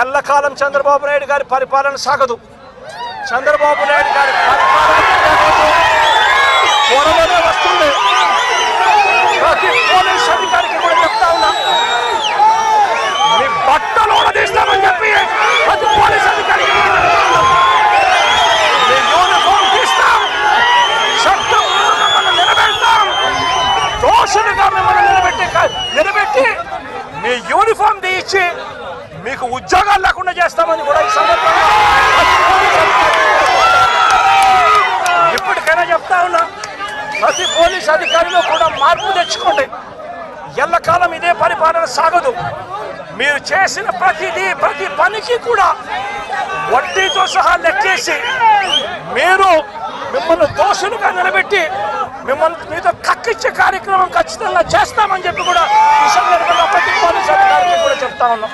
ఎల్లకాలం చంద్రబాబు నాయుడు గారి పరిపాలన సాగదు. చంద్రబాబు నాయుడు గారి పరిపాలన త్వరలోనే వస్తుంది. ప్రతి పోలీస్ అధికారికి కూడా చెప్తా ఉన్నా, మీ బట్టలు తీస్తామని చెప్పి ప్రతి పోలీస్ అధికారికి మీ యూనిఫామ్ తీస్తాం, చట్టం మిమ్మల్ని నిలబెడతాం, దోషులుగా మిమ్మల్ని నిలబెట్టి మీ యూనిఫామ్ తీయించి మీకు ఉద్యోగాలు లేకుండా చేస్తామని కూడా ఈ సందర్భంగా ఇప్పటికైనా చెప్తా ఉన్నా, ప్రతి పోలీస్ అధికారిలో కూడా మార్పు తెచ్చుకోండి. ఎల్లకాలం ఇదే పరిపాలన సాగదు. మీరు చేసిన ప్రతి పనికి కూడా వడ్డీతో సహా లెక్కేసి మిమ్మల్ని దోషులుగా నిలబెట్టి మీతో కక్కిచ్చే కార్యక్రమం ఖచ్చితంగా చేస్తామని చెప్పి కూడా ఈ సందర్భంగా ప్రతి పోలీస్ అధికారికి కూడా చెప్తా ఉన్నాం.